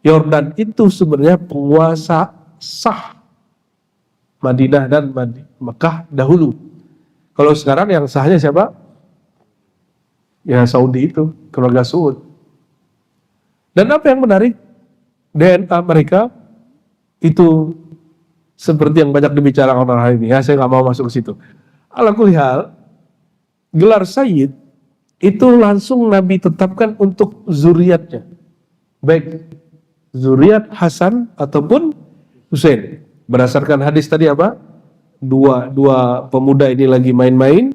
Yordan itu sebenarnya penguasa sah Madinah dan Mekah dahulu. Kalau sekarang yang sahnya siapa? Ya Saudi itu, keluarga Saud. Dan apa yang menarik, DNA mereka itu seperti yang banyak dibicarakan orang hari ini. Ya, saya nggak mau masuk ke situ. Ala kulli hal, gelar Sayyid itu langsung Nabi tetapkan untuk zuriatnya. Baik zuriat Hasan ataupun Husain. Berdasarkan hadis tadi apa? Dua pemuda ini lagi main-main.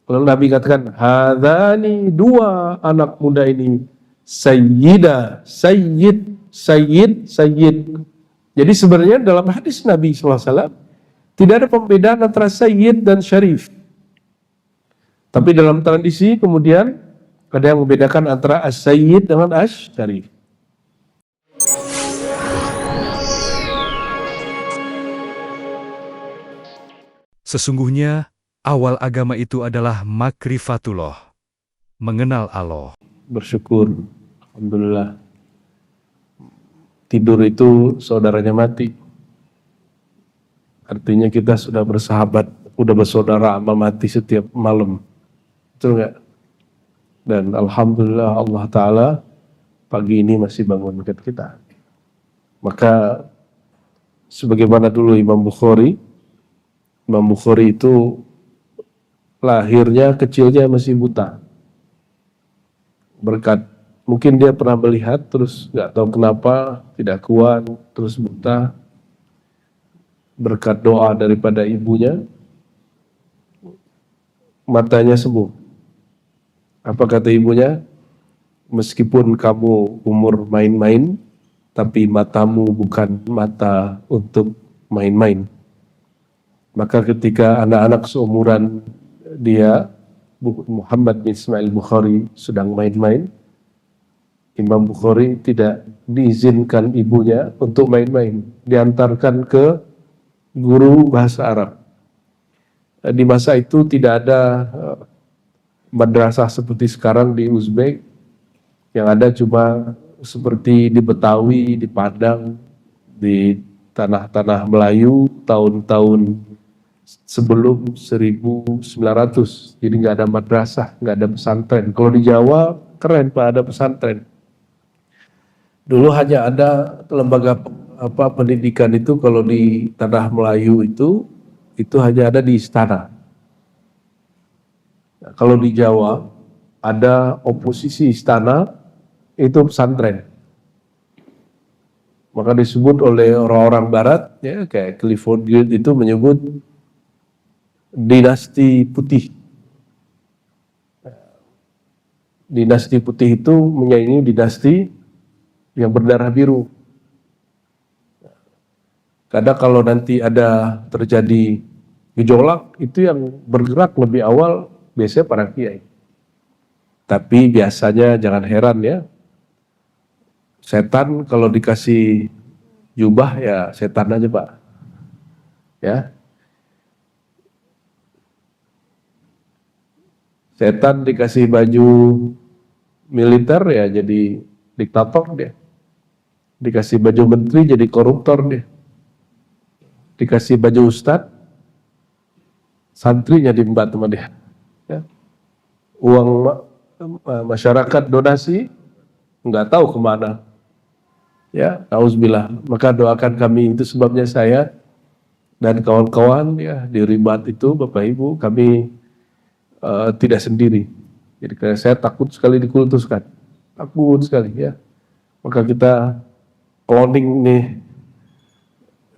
Lalu Nabi katakan, hadani, dua anak muda ini sayyida, sayyid. Jadi sebenarnya dalam hadis Nabi SAW tidak ada pembedaan antara sayyid dan syarif. Tapi dalam tradisi kemudian ada yang membedakan antara as-sayyid dengan as-syarif. Sesungguhnya awal agama itu adalah makrifatullah, mengenal Allah. Bersyukur, alhamdulillah. Tidur itu saudaranya mati. Artinya kita sudah bersahabat, sudah bersaudara sama mati setiap malam. Betul nggak? Dan alhamdulillah Allah Ta'ala pagi ini masih bangunkan kita. Maka sebagaimana dulu Imam Bukhari itu lahirnya kecilnya masih buta. Berkat mungkin dia pernah melihat terus nggak tahu kenapa tidak kuat terus buta. Berkat doa daripada ibunya matanya sembuh. Apa kata ibunya? Meskipun kamu umur main-main, tapi matamu bukan mata untuk main-main. Maka ketika anak-anak seumuran dia, Muhammad bin Ismail Bukhari sedang main-main, Imam Bukhari tidak diizinkan ibunya untuk main-main. Diantarkan ke guru bahasa Arab. Di masa itu tidak ada madrasah seperti sekarang di Uzbek. Yang ada cuma seperti di Betawi, di Padang, di tanah-tanah Melayu tahun-tahun sebelum 1900. Jadi nggak ada madrasah, nggak ada pesantren. Kalau di Jawa keren Pak, ada pesantren. Dulu hanya ada lembaga pendidikan itu kalau di tanah Melayu itu hanya ada di istana. Nah, kalau di Jawa ada oposisi istana itu pesantren. Maka disebut oleh orang-orang barat ya kayak Clifford Guild itu menyebut dinasti putih. Dinasti putih itu menyaingi dinasti yang berdarah biru. Kadang kalau nanti ada terjadi gejolak, itu yang bergerak lebih awal biasanya para kiai. Tapi biasanya jangan heran ya, setan kalau dikasih jubah ya setan aja Pak. Ya. Setan dikasih baju militer ya jadi diktator dia. Dikasih baju menteri jadi koruptor dia. Dikasih baju ustadz, santrinya diembat sama dia. Ya. Uang masyarakat donasi, nggak tahu kemana. Ya, nauzubillah. Maka doakan kami, itu sebabnya saya dan kawan-kawan ya di Ribat itu, Bapak Ibu, kami tidak sendiri. Jadi saya takut sekali dikultuskan. Takut sekali ya. Maka kita cloning nih.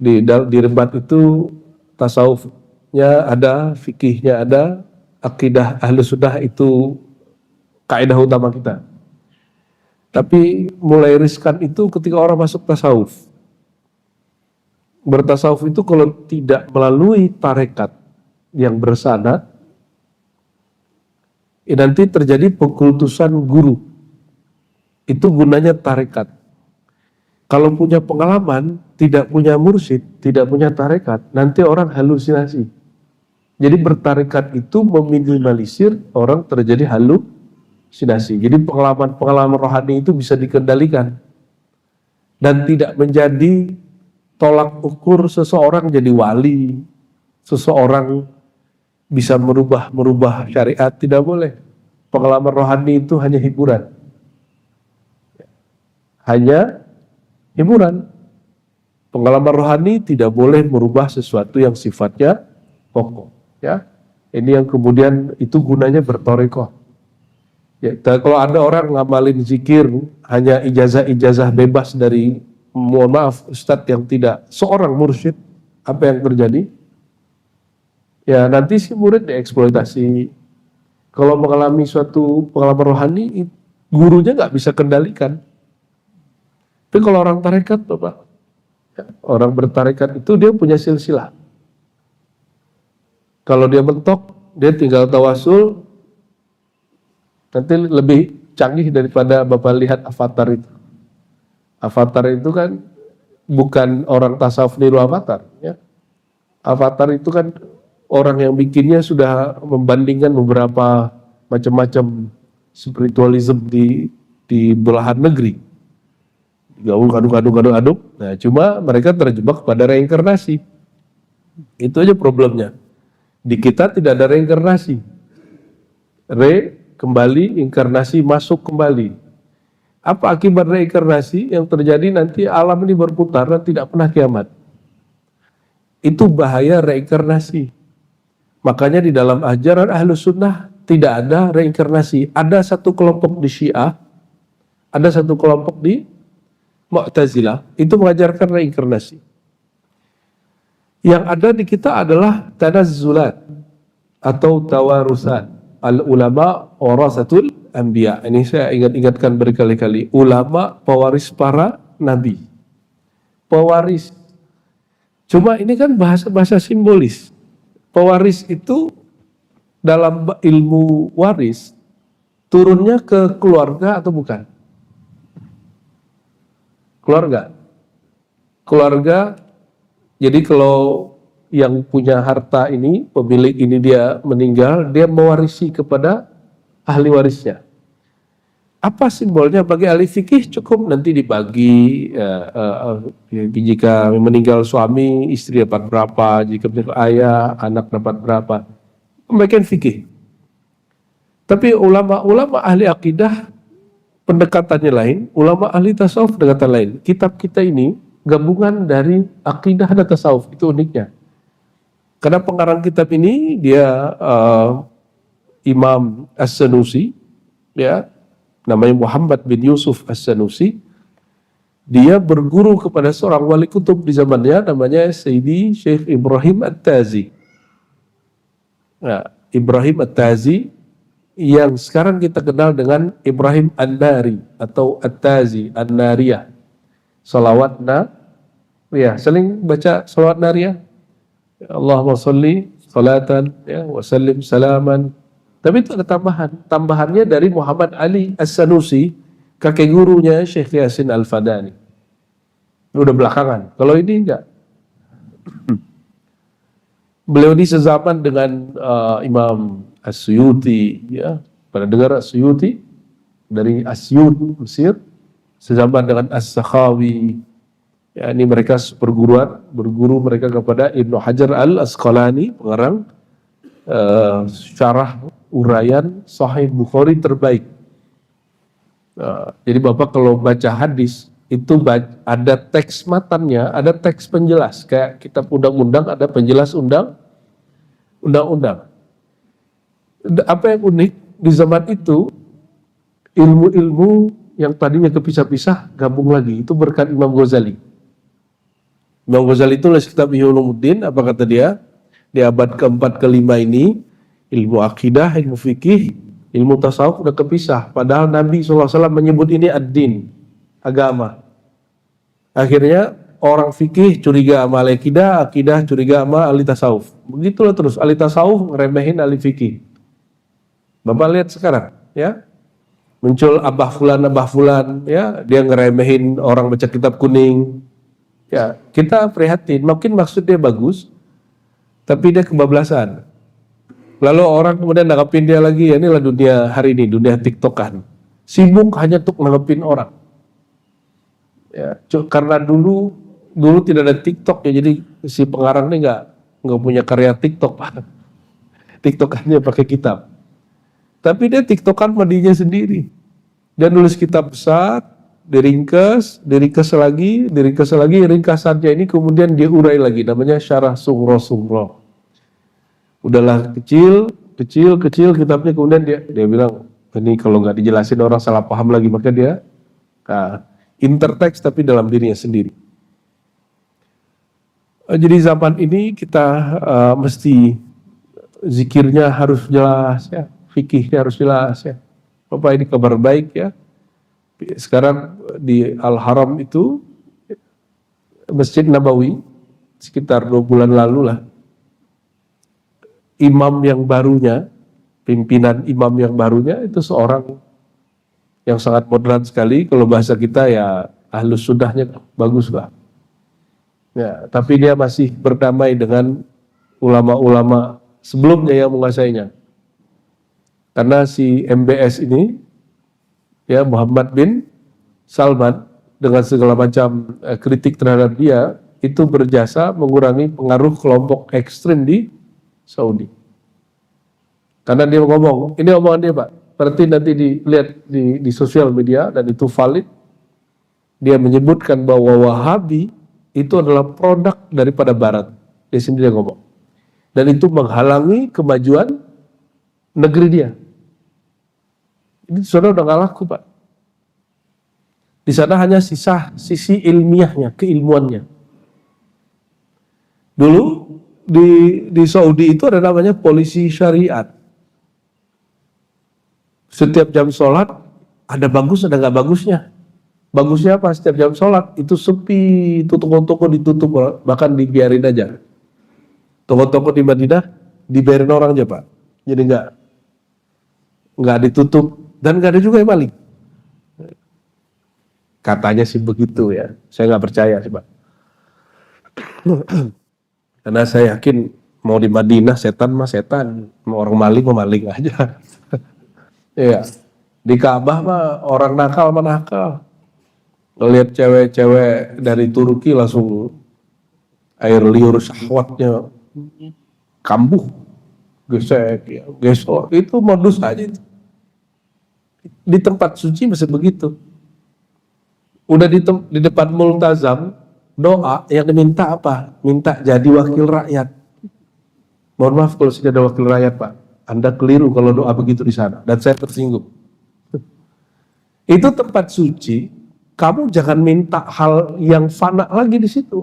Di Ribat itu tasawufnya ada, fikihnya ada, akidah ahlu sunnah itu kaidah utama kita. Tapi mulai riskan itu ketika orang masuk tasawuf. Bertasawuf itu kalau tidak melalui tarekat yang bersanad, nanti terjadi pengkultusan guru. Itu gunanya tarekat. Kalau punya pengalaman, tidak punya mursyid, tidak punya tarekat, nanti orang halusinasi. Jadi bertarekat itu meminimalisir orang terjadi halusinasi. Jadi pengalaman-pengalaman rohani itu bisa dikendalikan. dan tidak menjadi tolak ukur seseorang jadi wali, seseorang bisa merubah syariat, tidak boleh. Pengalaman rohani itu hanya hiburan. Hanya hiburan. Pengalaman rohani tidak boleh merubah sesuatu yang sifatnya pokok. Ya, ini yang kemudian itu gunanya bertorekoh. Ya, kalau ada orang ngamalin zikir hanya ijazah-ijazah bebas dari, mohon maaf, ustadz yang tidak seorang mursyid, apa yang terjadi? Ya nanti si murid dieksploitasi. Kalau mengalami suatu pengalaman rohani, gurunya nggak bisa kendalikan. Tapi kalau orang tarekat, Bapak, ya, orang bertarekat itu dia punya silsilah. Kalau dia mentok, dia tinggal tawasul, nanti lebih canggih daripada Bapak lihat avatar itu. Avatar itu kan bukan orang tasawuf niru avatar. Ya. Avatar itu kan orang yang bikinnya sudah membandingkan beberapa macam-macam spiritualism di belahan negeri. Aduk. Nah, cuma mereka terjebak pada reinkarnasi. Itu aja problemnya. Di kita tidak ada reinkarnasi. Kembali, inkarnasi masuk kembali. Apa akibat reinkarnasi? Yang terjadi nanti alam ini berputar dan tidak pernah kiamat. Itu bahaya reinkarnasi. Makanya di dalam ajaran Ahlus Sunnah tidak ada reinkarnasi. Ada satu kelompok di Syiah, ada satu kelompok di Mu'tazilah, itu mengajarkan reinkarnasi. Yang ada di kita adalah tanazzulat atau tawarusan. Al-ulama warasatul anbiya. Ini saya ingatkan berkali-kali. Ulama pewaris para nabi. Pewaris. Cuma ini kan bahasa-bahasa simbolis. Pewaris itu dalam ilmu waris turunnya ke keluarga atau bukan? Keluarga. Jadi kalau yang punya harta ini, pemilik ini dia meninggal, dia mewarisi kepada ahli warisnya. Apa simbolnya bagi ahli fikih? Cukup nanti dibagi, jika meninggal suami, istri dapat berapa, jika meninggal ayah, anak dapat berapa. Pembagian fikih. Tapi ulama ahli akidah pendekatannya lain, ulama ahli tasawuf pendekatan lain. Kitab kita ini gabungan dari akidah dan tasawuf, itu uniknya. Karena pengarang kitab ini dia Imam As-Sanusi, ya, namanya Muhammad bin Yusuf As-Sanusi. Dia berguru kepada seorang wali kutub di zamannya, namanya Sayyidi Syekh Ibrahim At-Tazi. Nah, Ibrahim At-Tazi yang sekarang kita kenal dengan Ibrahim An-Nari atau At-Tazi An-Nariyah. Salawat ya, saling baca salawat nariyah. Allahumma sholli salatan ya, wa sallim salaman. Tapi itu ada tambahannya dari Muhammad Ali As-Sanusi, kakek gurunya Syekh Yasin Al-Fadani. Udah belakangan. Kalau ini enggak. Beliau ini sezaman dengan Imam As-Suyuti, ya. Pada dengar As-Suyuti dari Asyut Mesir, sezaman dengan As-Sakhawi. Ya, ini mereka berguru mereka kepada Ibnu Hajar Al-Asqalani, pengarang syarah uraian Sahih Bukhari terbaik. Jadi Bapak kalau baca hadis itu ada teks matannya, ada teks penjelas. Kayak kitab undang-undang ada penjelas undang-undang. Apa yang unik di zaman itu, ilmu-ilmu yang tadinya kepisah-pisah gabung lagi. Itu berkat Imam Ghazali. Imam Ghazali itu nulis kitab Ihya Ulumuddin. Apa kata dia? Di abad keempat kelima ini, ilmu akidah, ilmu fikih, ilmu tasawuf udah kepisah. Padahal Nabi SAW menyebut ini ad-din, agama. Akhirnya orang fikih curiga sama akidah, akidah curiga sama ahli tasawuf. Begitulah terus, ahli tasawuf ngeremehin ahli fikih. Bapak lihat sekarang, ya, muncul abah fulan, ya, dia ngeremehin orang baca kitab kuning. Ya, kita prihatin, mungkin maksud dia bagus, tapi dia kebablasan. Lalu orang kemudian nanggapin dia lagi, ya inilah dunia hari ini, dunia tiktokan. Sibuk hanya untuk nanggapin orang. Ya, karena dulu tidak ada TikTok ya, jadi si pengarang ini nggak punya karya TikTok Pak. TikTokannya pakai kitab. Tapi dia TikTokan mandinya sendiri. Dia nulis kitab besar, diringkas lagi, ringkasannya ini kemudian dia urai lagi, namanya Syarah Sugro. Udahlah kecil kitabnya, kemudian dia bilang, ini kalau nggak dijelasin orang salah paham lagi, maka dia interteks tapi dalam dirinya sendiri. Jadi zaman ini kita mesti zikirnya harus jelas ya, fikihnya harus jelas ya. Bapak, ini kabar baik ya. Sekarang di Al-Haram itu, Masjid Nabawi, sekitar 2 bulan lalu lah, imam yang barunya, pimpinan imam yang barunya itu seorang yang sangat moderat sekali. Kalau bahasa kita ya ahlus sunnahnya bagus lah. Ya, tapi dia masih berdamai dengan ulama-ulama sebelumnya yang menguasainya. Karena si MBS ini, ya Muhammad bin Salman, dengan segala macam kritik terhadap dia, itu berjasa mengurangi pengaruh kelompok ekstrim di Saudi. Karena dia ngomong, ini omongan dia Pak, berarti nanti dilihat di sosial media dan itu valid. Dia menyebutkan bahwa Wahabi itu adalah produk daripada Barat. Dia sendiri ngomong. Dan itu menghalangi kemajuan negeri dia. Ini saudara udah gak laku Pak. Di sana hanya sisi ilmiahnya, keilmuannya. Dulu di Saudi itu ada namanya polisi syariat. Setiap jam sholat ada bagus, ada nggak bagusnya. Bagusnya apa? Setiap jam sholat itu sepi, toko-toko ditutup, bahkan dibiarin aja. Toko-toko di Madinah dibiarin orang aja Pak. Jadi nggak ditutup dan nggak ada juga yang maling. Katanya sih begitu ya. Saya nggak percaya sih Pak. Karena saya yakin mau di Madinah setan mah setan, mau orang maling mah maling aja. Iya. Di Ka'bah mah orang nakal mah nakal. Ngelihat cewek-cewek dari Turki langsung air liur syahwatnya kambuh, gesek, ya, gesok. Itu modus aja itu. Di tempat suci masih begitu. Udah di depan multazam, doa yang diminta apa? Minta jadi wakil rakyat. Mohon maaf kalau saya ada wakil rakyat Pak. Anda keliru kalau doa begitu di sana. Dan saya tersinggung. Itu tempat suci, kamu jangan minta hal yang fana lagi di situ.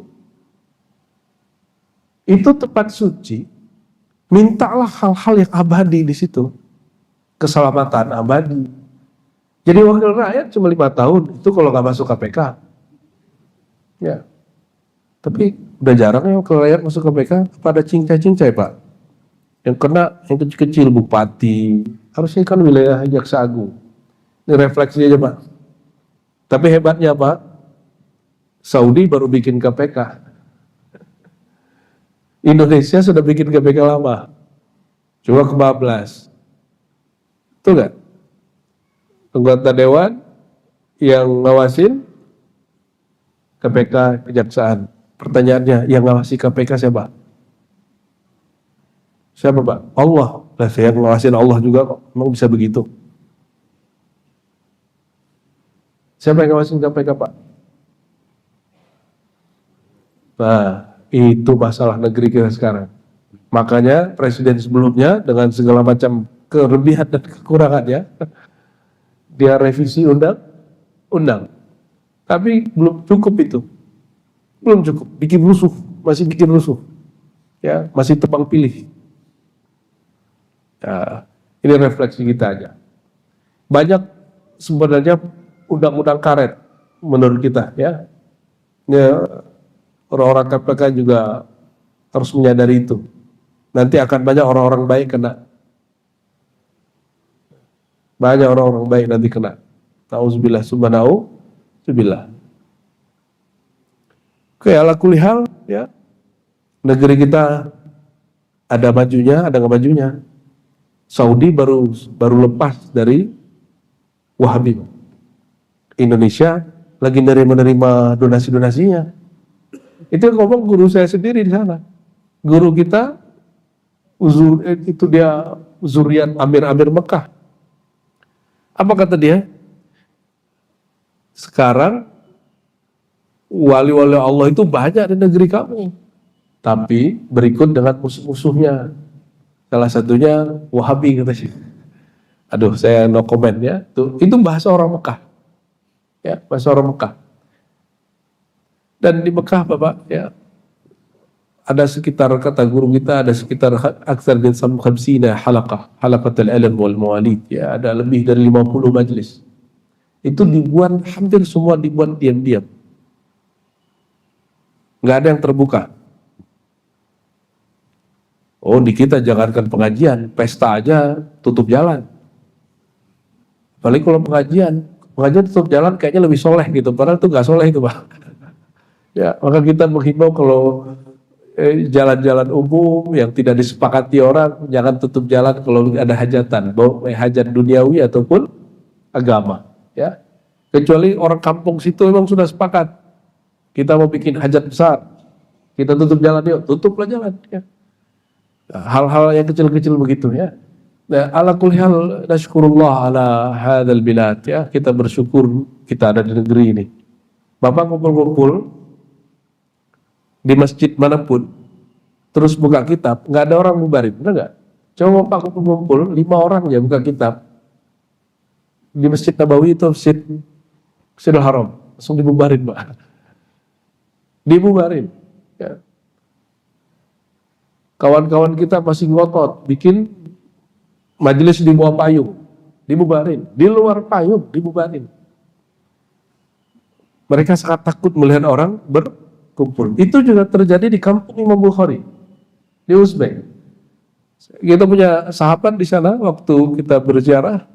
Itu tempat suci, mintalah hal-hal yang abadi di situ. Keselamatan abadi. Jadi wakil rakyat cuma 5 tahun, itu kalau nggak masuk KPK. Ya. Tapi udah jarang ya wakil rakyat masuk KPK, pada cincai-cincai Pak. Yang kena yang kecil-kecil bupati, harusnya kan wilayah Jaksa Agung. Ini refleksi aja Pak. Tapi hebatnya Pak, Saudi baru bikin KPK. Indonesia sudah bikin KPK lama. Coba ke-14. Betul nggak? Anggota Dewan yang ngawasin KPK Kejaksaan. Pertanyaannya, yang ngawasi KPK siapa? Siapa Pak? Allah. Lah saya ngawasin Allah juga kok. Emang bisa begitu? Siapa yang ngawasin KPK Pak? Nah, itu masalah negeri kita sekarang. Makanya presiden sebelumnya dengan segala macam kelebihan dan kekurangannya, dia revisi undang. Tapi belum cukup itu. Belum cukup. Bikin rusuh. Masih bikin rusuh. Ya, masih tebang pilih. Ya, ini refleksi kita aja. Banyak sebenarnya undang-undang karet menurut kita ya. Orang-orang KPK juga harus menyadari itu. Nanti akan banyak orang-orang baik kena. Banyak orang-orang baik nanti kena. Nauzubillah subhanahu billah. Oke, ala kulli hal ya. Negeri kita ada majunya, ada nggak majunya. Saudi baru lepas dari Wahabi. Indonesia lagi menerima donasi-donasinya. Itu yang ngomong guru saya sendiri di sana. Guru kita itu dia zuriat Amir-Amir Mekah. Apa kata dia? Sekarang wali-wali Allah itu banyak di negeri kamu, tapi berikut dengan musuh-musuhnya. Salah satunya Wahabi katanya. Aduh, saya no comment ya. Itu bahasa orang Mekah. Ya, bahasa orang Mekah. Dan di Mekah Bapak ya, ada sekitar, kata guru kita, ada sekitar aksar min khamsina halaqatul ilm wal mawalid ya, ada lebih dari 50 majelis. Itu dibuat, hampir semua dibuat diam-diam. Nggak ada yang terbuka. Oh, di kita jangankan pengajian, pesta aja tutup jalan. Apalagi kalau pengajian tutup jalan kayaknya lebih soleh gitu, padahal itu nggak soleh itu Pak. Ya, maka kita menghimbau kalau jalan-jalan umum yang tidak disepakati orang, jangan tutup jalan kalau ada hajatan, baik hajat duniawi ataupun agama. Ya, kecuali orang kampung situ memang sudah sepakat, kita mau bikin hajat besar, kita tutup jalan yuk, tutuplah jalan. Ya. Nah, hal-hal yang kecil-kecil begitu ya. Nah, ala kulli hal nasykurullah ala hadzal bilad ya, kita bersyukur kita ada di negeri ini. Bapak ngumpul-ngumpul di masjid manapun, terus buka kitab, nggak ada orang bubarin, benar nggak? Coba Bapak kumpul 5 orang ya buka kitab di Masjid Nabawi itu, Masjidil Haram, langsung dibubarin Pak, dibubarin. Ya. Kawan-kawan kita masih ngotot bikin majelis di bawah payung, dibubarin, di luar payung dibubarin. Mereka sangat takut melihat orang berkumpul. Itu juga terjadi di kampung Imam Bukhari di Uzbek. Kita punya sahabat di sana waktu kita berziarah,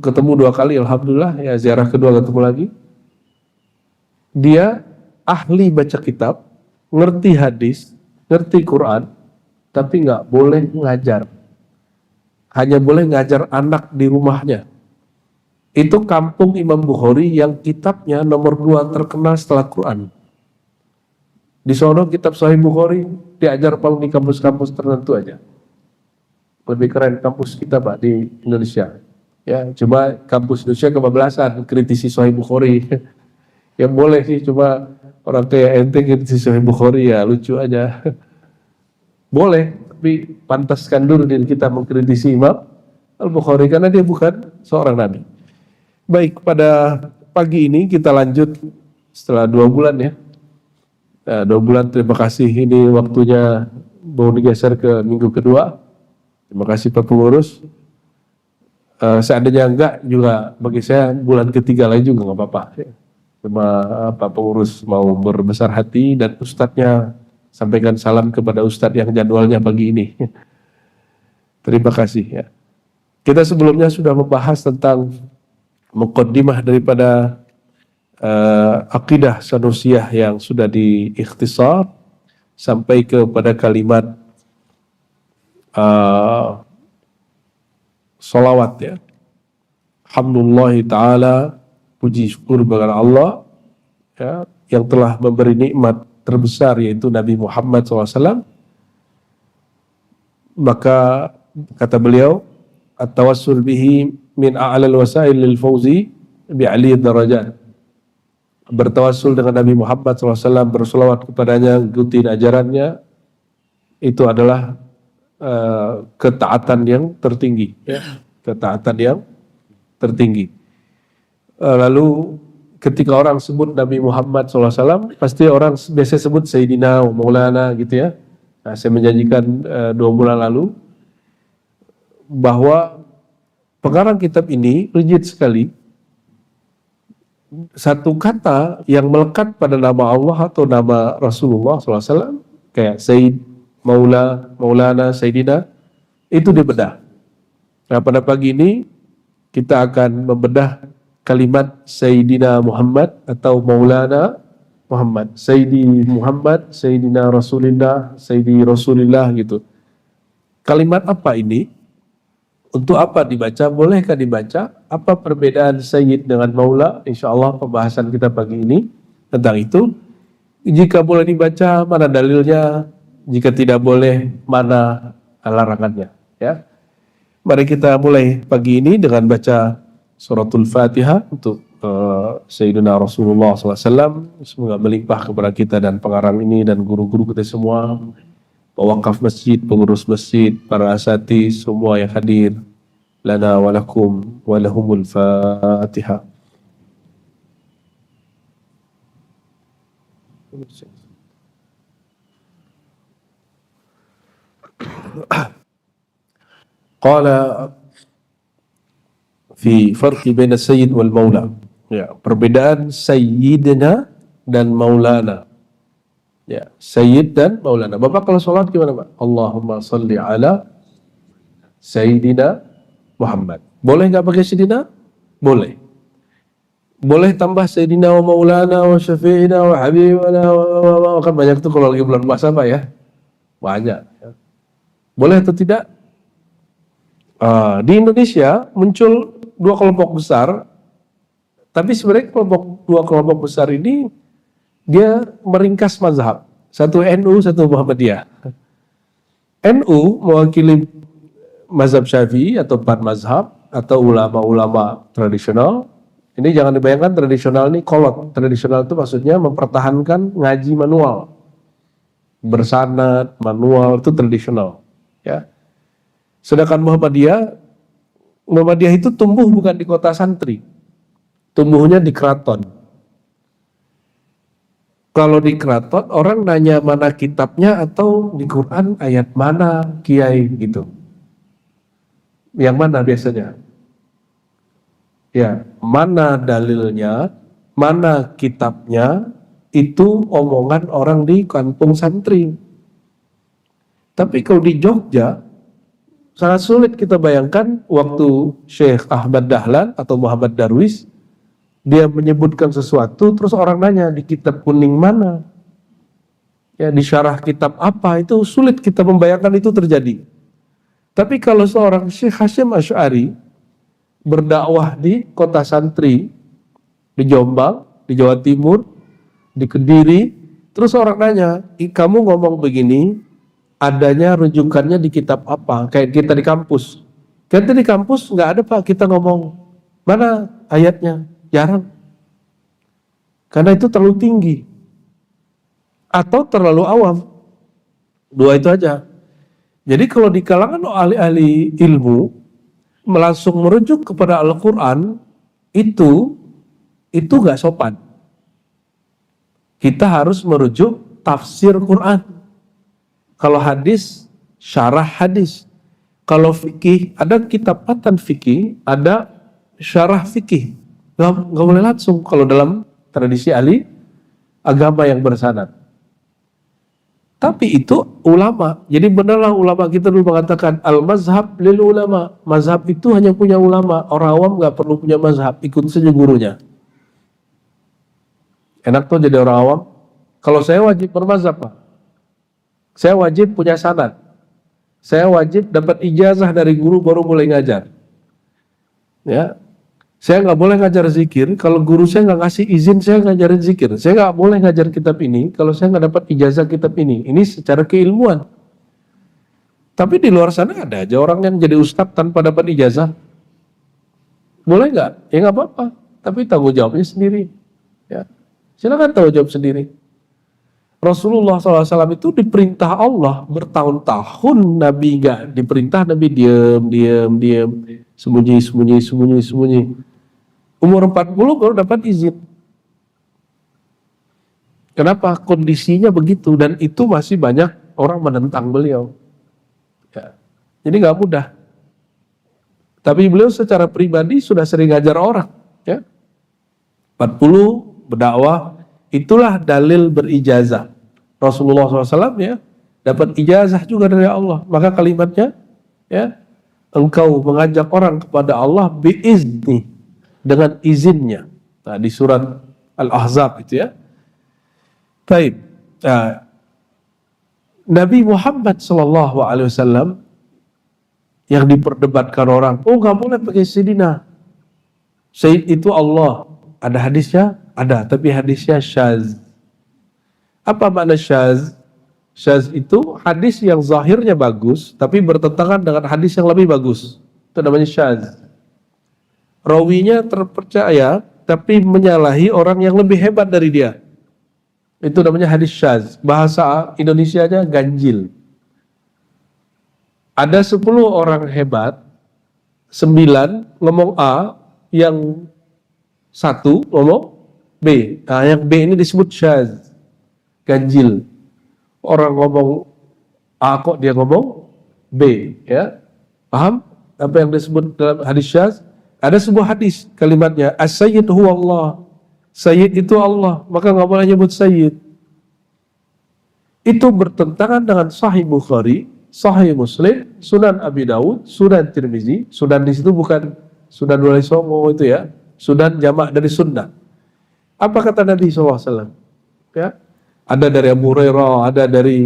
ketemu 2 kali, alhamdulillah ya, ziarah kedua ketemu lagi. Dia ahli baca kitab, ngerti hadis, ngerti Quran, tapi nggak boleh ngajar. Hanya boleh ngajar anak di rumahnya. Itu kampung Imam Bukhari yang kitabnya nomor 2 terkenal setelah Quran. Di sono kitab Sahih Bukhari diajar paling di kampus-kampus tertentu aja. Lebih keren kampus kita Pak di Indonesia. Ya, cuma kampus Indonesia kebablasan kritisi Sahih Bukhari. Ya boleh sih, cuma orang kayak ente kritisi Sahih Bukhari ya lucu aja. Boleh, tapi pantaskan dulu diri kita mengkritisi Imam Al-Bukhari karena dia bukan seorang nabi. Baik, pada pagi ini kita lanjut setelah 2 bulan ya. Nah, 2 bulan, terima kasih, ini waktunya mau digeser ke minggu kedua. Terima kasih Pak Pengurus. Seandainya enggak juga bagi saya bulan ketiga lagi juga nggak apa-apa. Cuma Pak Pengurus mau berbesar hati dan Ustadznya sampaikan salam kepada Ustadz yang jadwalnya pagi ini. Terima kasih ya. Kita sebelumnya sudah membahas tentang muqaddimah daripada akidah Sanusiyah yang sudah diikhtisar sampai kepada kalimat salawat ya. Alhamdulillah ta'ala, puji syukur bagi Allah ya, yang telah memberi nikmat terbesar yaitu Nabi Muhammad SAW. Maka kata beliau, at-tawassul bihi min a'lal wasail lil fawzi bi'ali darajat. Bertawassul dengan Nabi Muhammad SAW, bersolawat kepadanya, ikuti ajarannya, itu adalah ketaatan yang tertinggi. Ketaatan yang tertinggi. Lalu ketika orang sebut Nabi Muhammad SAW, pasti orang biasa sebut Sayyidina, Maulana gitu ya. Nah, saya menjanjikan 2 bulan lalu bahwa pengarang kitab ini rigid sekali. Satu kata yang melekat pada nama Allah atau nama Rasulullah SAW, kayak Sayyid, Maula, Maulana, Sayyidina, itu dibedah. Nah, pada pagi ini kita akan membedah kalimat Sayyidina Muhammad atau Maulana Muhammad, Sayyidi Muhammad, Sayyidina Rasulillah, Sayyidi Rasulillah gitu. Kalimat apa ini? Untuk apa dibaca? Bolehkah dibaca? Apa perbedaan sayyid dengan maula? Insya Allah pembahasan kita pagi ini tentang itu. Jika boleh dibaca, mana dalilnya? Jika tidak boleh, mana larangannya? Ya, mari kita mulai pagi ini dengan baca suratul Fatihah untuk Sayyidina Rasulullah SAW. Semoga melimpah kepada kita dan pengarang ini dan guru-guru kita semua, pewakaf masjid, pengurus masjid, para asatiz, semua yang hadir. Lana walakum walahumul Fatihah. Qala fi farqi baina sayyid wal maula. Ya, perbedaan sayyidina dan maulana. Ya, sayyid dan maulana. Bapak kalau sholat gimana, Pak? Allahumma salli ala sayyidina Muhammad. Boleh nggak pakai sayyidina? Boleh. Boleh tambah sayyidina wa maulana wa syafi'ina wa habibana kan banyak tuh kalau lagi bulan puasa, Pak ya. Banyak. Ya. Boleh atau tidak? Di Indonesia muncul dua kelompok besar, tapi sebenarnya dua kelompok besar ini dia meringkas mazhab. Satu NU, satu Muhammadiyah. NU mewakili mazhab Syafi'i atau 4 mazhab atau ulama-ulama tradisional. Ini jangan dibayangkan tradisional ini kolot. Tradisional itu maksudnya mempertahankan ngaji manual, bersanad manual, itu tradisional. Ya. Sedangkan Muhammadiyah itu tumbuh bukan di kota santri, tumbuhnya di keraton. Kalau di keraton orang nanya mana kitabnya atau di Quran ayat mana kiai gitu. Yang mana biasanya? Ya, mana dalilnya, mana kitabnya, itu omongan orang di kampung santri. Tapi kalau di Jogja, sangat sulit kita bayangkan waktu Syekh Ahmad Dahlan atau Muhammad Darwis, dia menyebutkan sesuatu, terus orang nanya, di kitab kuning mana? Ya, di syarah kitab apa? Itu sulit kita membayangkan itu terjadi. Tapi kalau seorang Syekh Hasyim Asy'ari berdakwah di kota santri, di Jombang, di Jawa Timur, di Kediri, terus orang nanya, kamu ngomong begini, adanya rujukannya di kitab apa? Kayak kita di kampus. Kita di kampus nggak ada, Pak, kita ngomong mana ayatnya, jarang. Karena itu terlalu tinggi atau terlalu awam. Dua itu aja. Jadi kalau di kalangan ahli-ahli ilmu langsung merujuk kepada Al-Quran itu nggak sopan. Kita harus merujuk tafsir Quran. Kalau hadis, syarah hadis. Kalau fikih, ada kitab matan fikih, ada syarah fikih. Nggak boleh langsung kalau dalam tradisi ahli agama yang bersanad. Tapi itu ulama. Jadi benarlah ulama kita dulu mengatakan al-mazhab lil ulama. Mazhab itu hanya punya ulama. Orang awam nggak perlu punya mazhab, ikut saja gurunya. Enak tuh jadi orang awam. Kalau saya wajib bermazhab, Pak. Saya wajib punya sanad. Saya wajib dapat ijazah dari guru baru mulai ngajar. Ya, saya nggak boleh ngajar zikir kalau guru saya nggak ngasih izin saya ngajarin zikir. Saya nggak boleh ngajar kitab ini kalau saya nggak dapat ijazah kitab ini. Ini secara keilmuan. Tapi di luar sana ada aja orang yang jadi ustadz tanpa dapat ijazah. Boleh nggak? Ya nggak apa-apa. Tapi tanggung jawabnya sendiri. Ya, silakan tanggung jawab sendiri. Rasulullah SAW itu diperintah Allah bertahun-tahun, Nabi nggak diperintah, Nabi diam, sembunyi. Umur 40 baru dapat izin. Kenapa? Kondisinya begitu dan itu masih banyak orang menentang beliau. Ya. Jadi nggak mudah. Tapi beliau secara pribadi sudah sering ngajar orang. Ya. 40 berdakwah, itulah dalil berijazah. Rasulullah SAW ya dapat ijazah juga dari Allah. Maka kalimatnya ya, engkau mengajak orang kepada Allah biizni, dengan izinnya. Nah, di surat Al-Ahzab itu ya. Baik. Nabi Muhammad SAW yang diperdebatkan orang. Oh, nggak boleh pakai Sayyidina. Sayyid itu Allah. Ada hadisnya? Ada, tapi hadisnya syaz. Apa makna syaz? Syaz itu hadis yang zahirnya bagus, tapi bertentangan dengan hadis yang lebih bagus. Itu namanya syaz. Rawinya terpercaya, tapi menyalahi orang yang lebih hebat dari dia. Itu namanya hadis syaz. Bahasa Indonesianya ganjil. Ada 10 orang hebat, 9 ngomong A, yang 1 ngomong B. Nah, yang B ini disebut syaz, ganjil. Orang ngomong A kok dia ngomong B, ya. Paham apa yang disebut dalam hadis syaz? Ada sebuah hadis, kalimatnya as-sayyid huwa Allah. Sayyid itu Allah, maka nggak boleh nyebut sayyid. Itu bertentangan dengan Sahih Bukhari, Sahih Muslim, Sunan Abi Daud, Sunan Tirmizi. Sunan di situ bukan Sunan Wali Songo itu ya, Sunan jamak dari sunnah. Apa kata Nabi SAW? Ya, ada dari Abu Hurairah, ada dari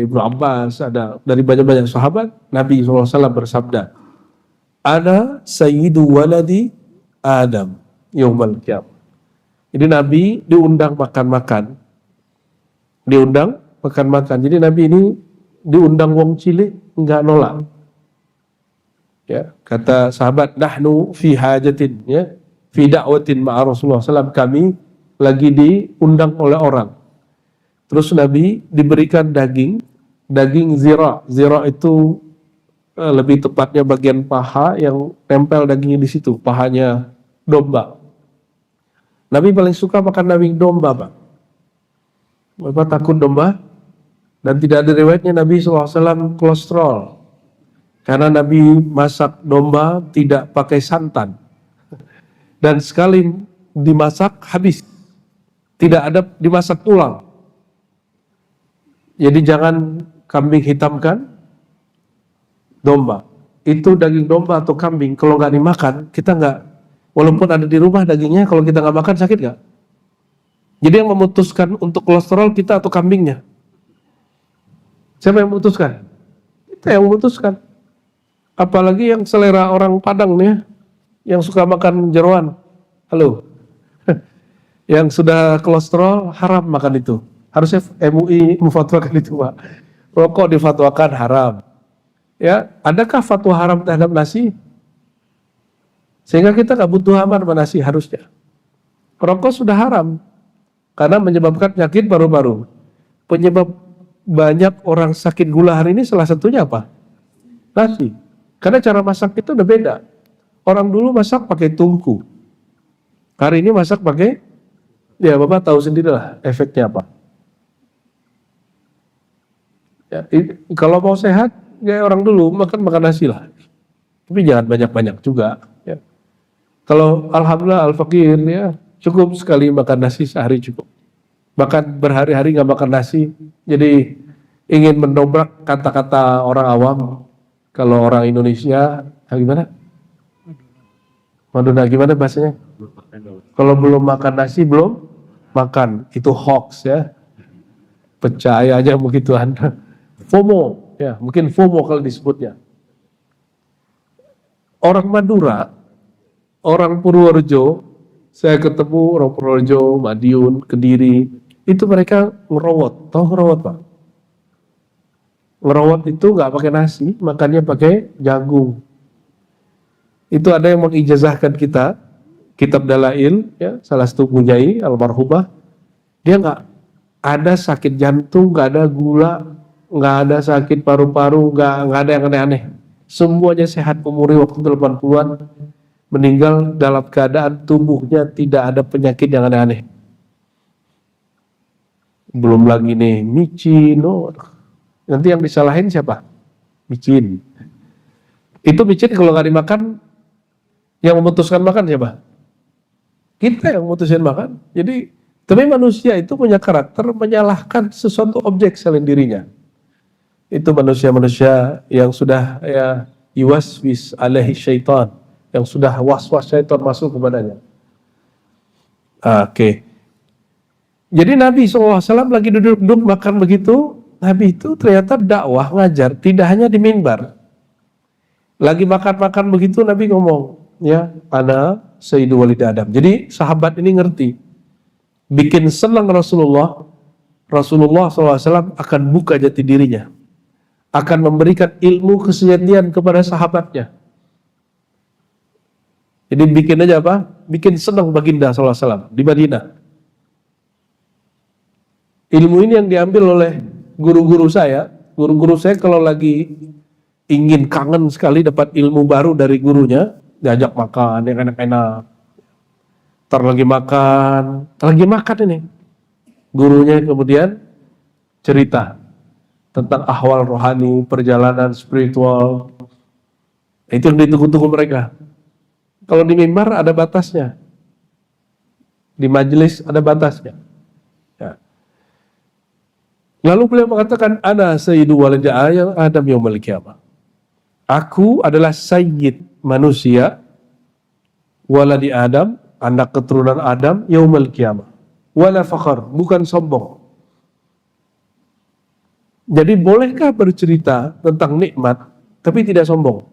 Ibnu Abbas, ada dari banyak-banyak sahabat. Nabi SAW bersabda, "Ana sayyidu waladi Adam yaumal qiyamah." Jadi Nabi diundang makan-makan. Diundang makan-makan. Jadi Nabi ini diundang wong cilik enggak nolak. Ya, kata sahabat, "Nahnu fi hajatin," ya, fi da'watin ma'a Rasulullah SAW, kami lagi diundang oleh orang. Terus Nabi diberikan daging zira. Zira itu lebih tepatnya bagian paha yang tempel dagingnya di situ, pahanya domba. Nabi paling suka makan daging domba, Pak. Bapak takut domba? Dan tidak ada riwayatnya Nabi SAW kolesterol. Karena Nabi masak domba tidak pakai santan. Dan sekali dimasak habis. Tidak ada dimasak ulang. Jadi jangan kambing hitamkan domba. Itu daging domba atau kambing, kalau nggak dimakan, kita nggak, walaupun ada di rumah dagingnya, kalau kita nggak makan sakit nggak? Jadi yang memutuskan untuk kolesterol kita atau kambingnya? Siapa yang memutuskan? Kita yang memutuskan. Apalagi yang selera orang Padang nih, yang suka makan jeroan. Halo. Yang sudah kolesterol haram makan itu. Harusnya MUI memfatwakan itu, Pak. Rokok difatwakan haram. Ya, adakah fatwa haram terhadap nasi? Sehingga kita nggak butuh amat sama nasi harusnya. Rokok sudah haram karena menyebabkan penyakit paru-paru. Penyebab banyak orang sakit gula hari ini salah satunya apa? Nasi. Karena cara masak itu udah beda. Orang dulu masak pakai tungku. Hari ini masak pakai, ya Bapak tahu sendirilah efeknya apa. Ya, kalau mau sehat, ya orang dulu makan nasi lah. Tapi jangan banyak-banyak juga. Ya. Kalau alhamdulillah al-fakir ya cukup sekali makan nasi sehari cukup. Bahkan berhari-hari nggak makan nasi. Jadi ingin mendobrak kata-kata orang awam. Kalau orang Indonesia, gimana? Maduna gimana bahasanya? Kalau belum makan nasi belum makan, itu hoax ya. Percaya aja begitu Anda. FOMO, ya mungkin FOMO kalau disebutnya. Orang Madura, orang Purworejo, saya ketemu orang Purworejo, Madiun, Kediri, itu mereka ngerawat. Tahu ngerawat, Pak? Ngerawat itu nggak pakai nasi, makannya pakai jagung. Itu ada yang mengijazahkan kita, kitab Dalail, ya, salah satu punyai almarhumah, dia nggak ada sakit jantung, nggak ada gula, nggak ada sakit paru-paru, nggak ada yang aneh-aneh. Semuanya sehat, umurnya waktu 80-an, meninggal dalam keadaan tubuhnya tidak ada penyakit yang aneh-aneh. Belum lagi nih, micin, nanti yang disalahin siapa? Micin. Itu micin kalau nggak dimakan, yang memutuskan makan siapa? Kita yang memutuskan makan. Jadi, tapi manusia itu punya karakter menyalahkan sesuatu objek selain dirinya. Itu manusia-manusia yang sudah ya yuwaswis alaihi syaitan, yang sudah was-was syaitan masuk kepadanya. Oke. Jadi Nabi SAW lagi duduk-duduk makan begitu, Nabi itu ternyata dakwah ngajar tidak hanya di mimbar. Lagi makan-makan begitu Nabi ngomong, ya, ana sayyidu walid Adam. Jadi sahabat ini ngerti, bikin senang Rasulullah SAW akan buka jati dirinya, akan memberikan ilmu kesejatian kepada sahabatnya. Jadi bikin aja apa? Bikin senang baginda SAW di Madinah. Ilmu ini yang diambil oleh guru-guru saya. Guru-guru saya kalau lagi ingin kangen sekali dapat ilmu baru dari gurunya, diajak makan yang enak-enak. Ntar lagi makan ini. Gurunya kemudian cerita tentang ahwal rohani, perjalanan spiritual. Itu yang ditunggu-tunggu mereka. Kalau di mimbar ada batasnya, di majelis ada batasnya. Ya. Lalu beliau mengatakan, ana sayyidu waladi Adam yaumil qiyamah. Aku adalah sayyid manusia, waladi Adam, anak keturunan Adam, yaumil qiyamah. Wala fakhar, bukan sombong. Jadi bolehkah bercerita tentang nikmat, tapi tidak sombong?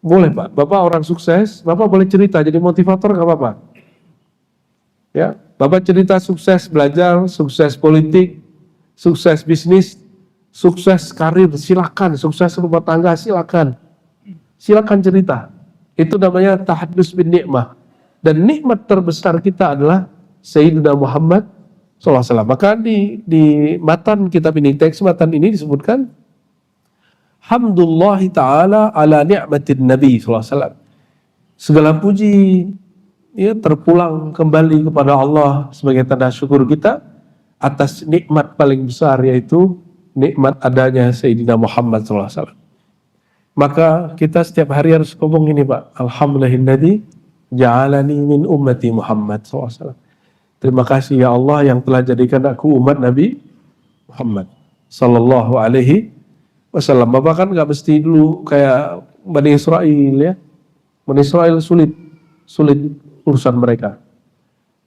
Boleh Pak, Bapak orang sukses, Bapak boleh cerita, jadi motivator gak apa-apa. Ya, Bapak cerita sukses belajar, sukses politik, sukses bisnis, sukses karir, silakan. Sukses rumah tangga, silakan. Silakan cerita. Itu namanya tahaddus bin nikmah. Dan nikmat terbesar kita adalah Sayyidina Muhammad SAW. Maka di matan kitab ini, teks matan ini disebutkan, Hamdulillahi ta'ala ala ni'matin Nabi SAW. Segala puji ya, terpulang kembali kepada Allah sebagai tanda syukur kita atas nikmat paling besar, yaitu nikmat adanya Sayyidina Muhammad SAW. Maka kita setiap hari harus ngomong ini Pak, Alhamdulillahilladzi ja'alani min ummati Muhammad SAW. Terima kasih ya Allah yang telah jadikan aku umat Nabi Muhammad Sallallahu Alaihi Wasallam. Bapak kan nggak mesti dulu kayak Bani Israel ya. Bani Israel sulit urusan mereka.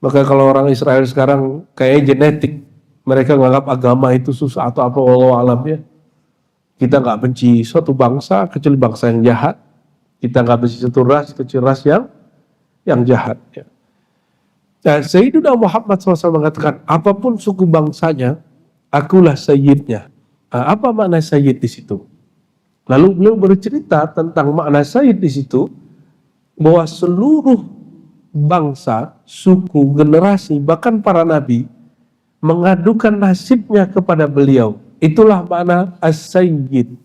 Maka kalau orang Israel sekarang kayak genetik, mereka nganggap agama itu susah atau apa, wallahu alam ya. Kita nggak benci suatu bangsa kecuali bangsa yang jahat. Kita nggak benci satu ras kecuali ras yang jahat. Ya. Nah, Sayyidina Muhammad SAW mengatakan, apapun suku bangsanya, akulah sayyidnya. Apa makna sayyid di situ? Lalu beliau bercerita tentang makna sayyid di situ, bahwa seluruh bangsa, suku, generasi, bahkan para nabi mengadukan nasibnya kepada beliau. Itulah makna as-sayyid.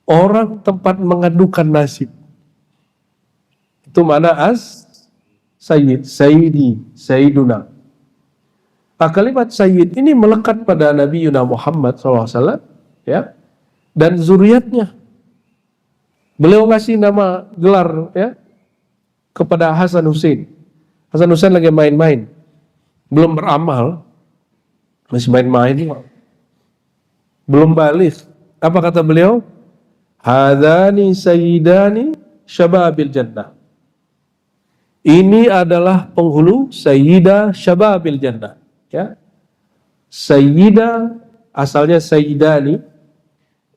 Orang tempat mengadukan nasib. Itu makna as-sayyid, sayyidi, sayyiduna. Kalimat sayyid ini melekat pada Nabi Yuna Muhammad SAW, ya, dan zuriatnya. Beliau ngasih nama gelar ya kepada Hasan Hussein. Hasan Hussein lagi main-main, belum beramal, masih main-main, belum balik. Apa kata beliau? Hadani sayyidani syababil jannah. Ini adalah penghulu sayyidah syababil jannah. Ya, Sayyidah asalnya Sayyidani,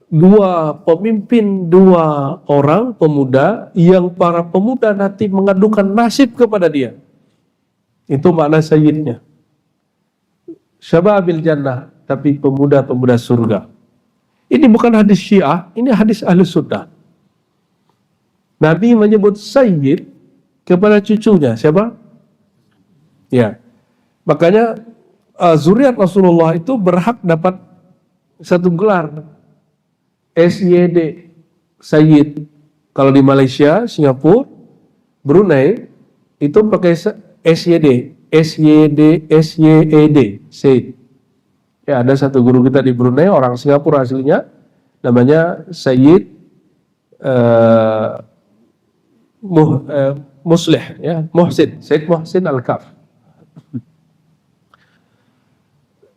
dua pemimpin, dua orang pemuda yang para pemuda nanti mengadukan nasib kepada dia. Itu makna Sayyidnya. Syababil Jannah, tapi pemuda-pemuda surga. Ini bukan hadis Syiah, ini hadis Ahlus Sunnah. Nabi menyebut Sayyid kepada cucunya, siapa? Ya, makanya zuriat Rasulullah itu berhak dapat satu gelar SYD, Sayyid. Kalau di Malaysia, Singapura, Brunei itu pakai SYD, Sayyid. Ya, ada satu guru kita di Brunei, orang Singapura aslinya, namanya Sayyid Muslih, ya, Muhsin, Sayyid Muhsin Al-Kaf.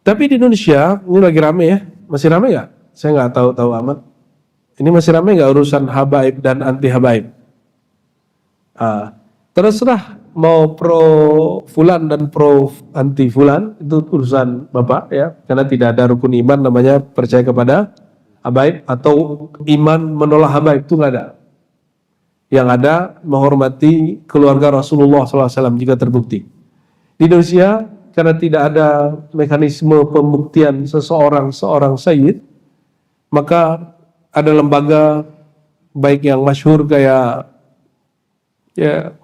Tapi di Indonesia ini lagi rame ya, masih rame nggak? Saya nggak tahu amat. Ini masih rame nggak urusan habaib dan anti habaib? Terserah mau pro fulan dan pro anti fulan, itu urusan Bapak ya, karena tidak ada rukun iman namanya percaya kepada habaib atau iman menolak habaib, itu nggak ada. Yang ada menghormati keluarga Rasulullah SAW jika terbukti. Di Indonesia, karena tidak ada mekanisme pembuktian seorang sayyid, maka ada lembaga baik yang masyhur kayak ya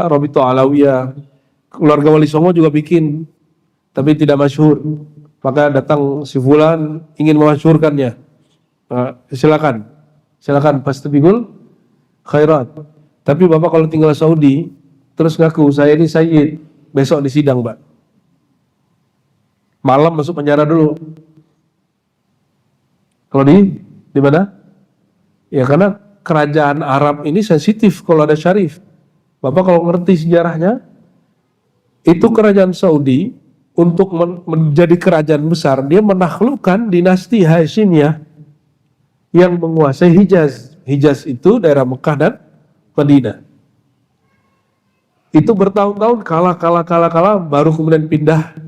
Robito Alawiyah, keluarga Wali Songo juga bikin, tapi tidak masyhur. Maka datang si fulan ingin memasyhurkannya. Silakan fastabiqul khairat. Tapi Bapak kalau tinggal Saudi terus ngaku saya ini sayyid, besok di sidang, Pak. Malam masuk penjara dulu. Kalau di mana? Ya karena kerajaan Arab ini sensitif kalau ada syarif. Bapak kalau ngerti sejarahnya, itu kerajaan Saudi untuk menjadi kerajaan besar, dia menaklukkan dinasti Hasyimiyah yang menguasai Hijaz. Hijaz itu daerah Mekah dan Madinah. Itu bertahun-tahun kalah, baru kemudian pindah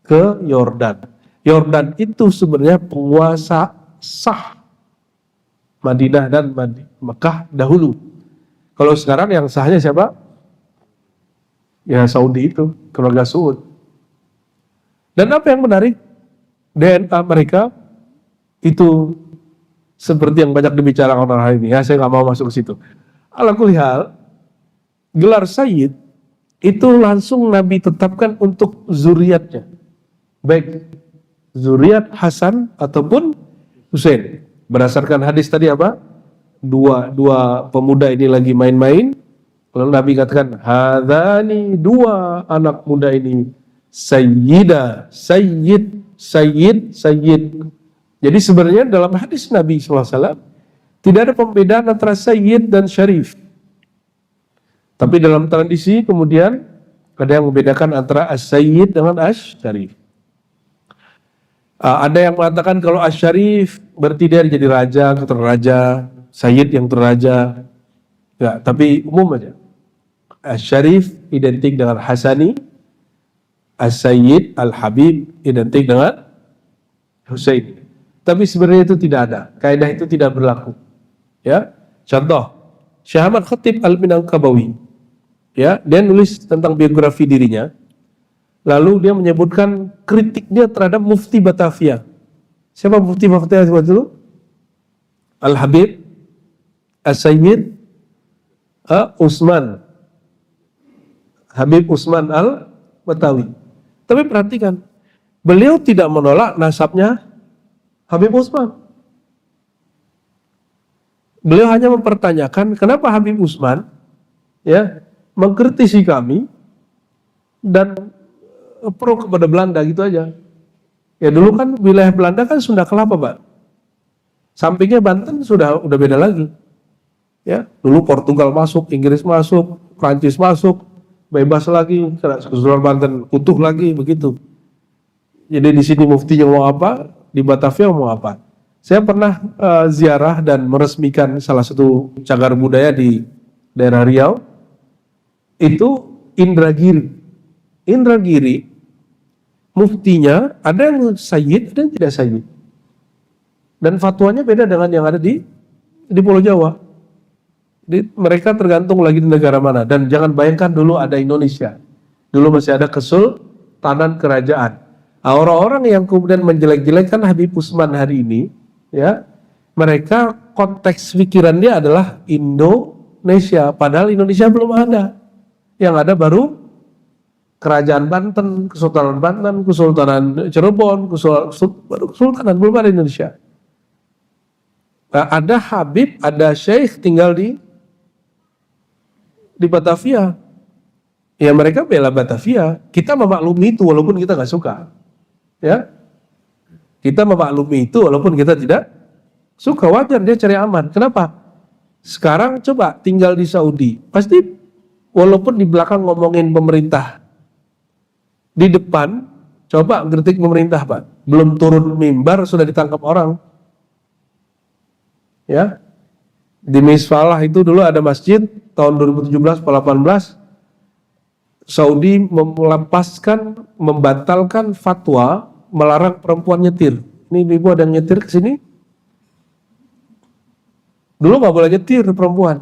ke Yordan. Yordan itu sebenarnya penguasa sah Madinah dan Mekah dahulu. Kalau sekarang yang sahnya siapa? Ya Saudi itu, keluarga Saud. Dan apa yang menarik, DNA mereka itu seperti yang banyak dibicarakan orang hari ini. Ya, saya nggak mau masuk ke situ. Ala kulli hal, gelar Sayyid itu langsung Nabi tetapkan untuk zuriatnya, baik zuriat Hasan ataupun Husain. Berdasarkan hadis tadi apa? Dua pemuda ini lagi main-main, lalu Nabi katakan, hadani, dua anak muda ini sayyida, sayyid. Jadi sebenarnya dalam hadis Nabi SAW tidak ada pembedaan antara sayyid dan syarif. Tapi dalam tradisi kemudian ada yang membedakan antara as-sayyid dengan as-syarif. Ada yang mengatakan kalau as-syarif berarti dia jadi raja, keturunan raja, sayyid yang terraja. Ya, tapi umum aja. As-syarif identik dengan Hasani, as-sayyid, al-habib identik dengan Husain. Tapi sebenarnya itu tidak ada. Kaidah itu tidak berlaku. Ya. Contoh, Syekh Ahmad Khatib Al-Minangkabawi. Ya, dia nulis tentang biografi dirinya. Lalu dia menyebutkan kritiknya terhadap Mufti Batavia. Siapa Mufti Batavia waktu itu? Al-Habib, As-Sayyid, Utsman. Habib Utsman Al-Batawi. Tapi perhatikan, beliau tidak menolak nasabnya Habib Utsman. Beliau hanya mempertanyakan kenapa Habib Utsman ya mengkritisi kami dan pro kepada Belanda gitu aja. Ya dulu kan wilayah Belanda kan Sunda Kelapa, Pak. Sampingnya Banten udah beda lagi. Ya, dulu Portugal masuk, Inggris masuk, Prancis masuk, bebas lagi, Kesultanan Banten utuh lagi begitu. Jadi di sini muftinya mau apa, di Batavia mau apa. Saya pernah ziarah dan meresmikan salah satu cagar budaya di daerah Riau. Itu Indragiri. Indragiri muftinya ada yang sayyid, ada yang tidak sayyid. Dan fatwanya beda dengan yang ada di Pulau Jawa. Jadi mereka tergantung lagi di negara mana. Dan jangan bayangkan dulu ada Indonesia. Dulu masih ada kesultanan kerajaan. Orang-orang yang kemudian menjelek-jelekkan Habib Utsman hari ini, ya, mereka konteks pikiran dia adalah Indonesia. Padahal Indonesia belum ada. Yang ada baru Kerajaan Banten, Kesultanan Banten, Kesultanan Cirebon, Kesultanan, belum ada Indonesia. Nah, ada Habib, ada Syekh tinggal di Batavia. Ya mereka bela Batavia. Kita memaklumi itu walaupun kita nggak suka. Ya, kita memaklumi itu walaupun kita tidak suka. Wajar dia cari aman. Kenapa? Sekarang coba tinggal di Saudi, pasti walaupun di belakang ngomongin pemerintah, di depan coba kritik pemerintah, Pak. Belum turun mimbar sudah ditangkap orang. Ya, di Misfalah itu dulu ada masjid tahun 2017-18, Saudi membatalkan fatwa melarang perempuan nyetir. Ini ibu ada yang nyetir ke sini, Dulu nggak boleh nyetir perempuan.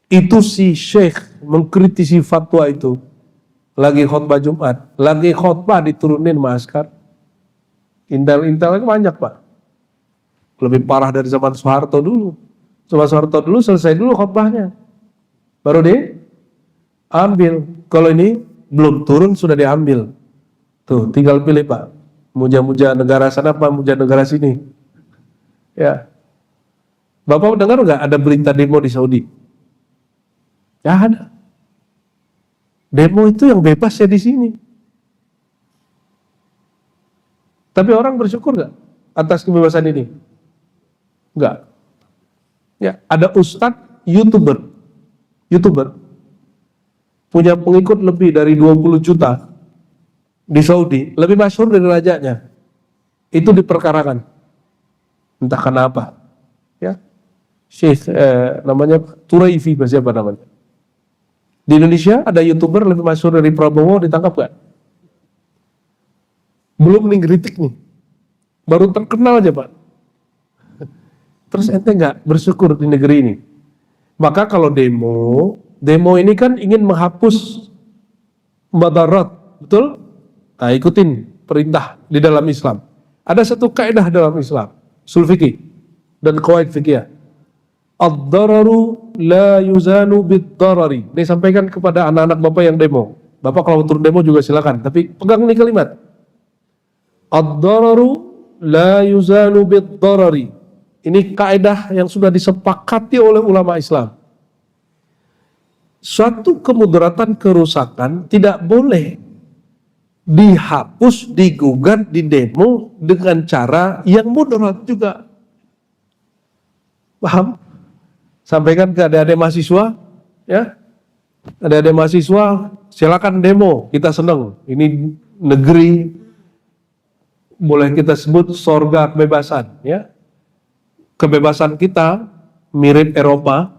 Itu si Syekh mengkritisi fatwa itu. Lagi khotbah Jumat, lagi khotbah diturunin masker. Intel-intel itu banyak Pak. Lebih parah dari zaman Soeharto dulu. Zaman Soeharto dulu selesai dulu khotbahnya. Baru diambil. Kalau ini belum turun sudah diambil. Tuh, tinggal pilih Pak. Muja-muja negara sana apa muja negara sini. Ya. Bapak dengar nggak ada berita demo di Saudi? Ya ada. Demo itu yang bebas ya di sini. Tapi orang bersyukur nggak atas kebebasan ini? Nggak. Ya, ada ustadz YouTuber punya pengikut lebih dari 20 juta di Saudi, lebih masyhur dari rajanya. Itu diperkarakan. Entah kenapa. Ya. Syekh namanya Turaifi, siapa namanya? Di Indonesia ada YouTuber lebih masyhur dari Prabowo, ditangkap nggak? Belum nih ngeritik nih. Baru terkenal aja Pak. Terus ente nggak bersyukur di negeri ini? Maka kalau demo ini kan ingin menghapus madarat, betul? Nah, ikutin perintah di dalam Islam. Ada satu kaidah dalam Islam, ushul fikih dan qawaid fikih. Ad-dararu la yuzanu bid-darari. Ini sampaikan kepada anak-anak Bapak yang demo. Bapak kalau turun demo juga silakan, tapi pegang ini kalimat. Ad-dararu la yuzanu bid-darari. Ini kaidah yang sudah disepakati oleh ulama Islam. Suatu kemudaratan, kerusakan tidak boleh dihapus, digugat, didemo dengan cara yang mudarat juga. Paham? Sampaikan ke adik-adik mahasiswa, ya. Adik-adik mahasiswa, silakan demo, kita senang. Ini negeri boleh kita sebut sorga kebebasan, ya. Kebebasan kita mirip Eropa,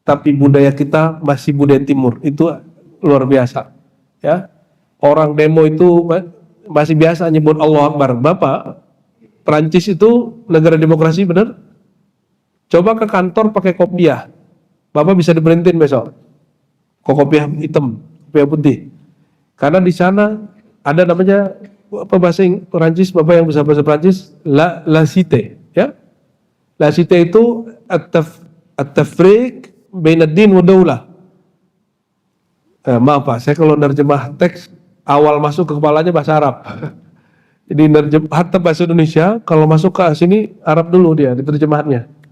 tapi budaya kita masih budaya Timur. Itu luar biasa, ya. Orang demo itu masih biasa nyebut Allah Akbar. Bapak, Perancis itu negara demokrasi benar? Coba ke kantor pakai kopiah, Bapak bisa diberhentiin besok. Kok kopiah hitam, kopiah putih. Karena di sana ada namanya apa bahasa Perancis, Bapak yang bisa bahasa Perancis, la cité, ya. La cité itu at-tafriq bain ad-din wa daulah. Maaf Pak, saya kalau nerjemah teks awal masuk ke kepalanya bahasa Arab. Jadi nerjemah bahasa Indonesia, kalau masuk ke sini Arab dulu dia diterjemahannya.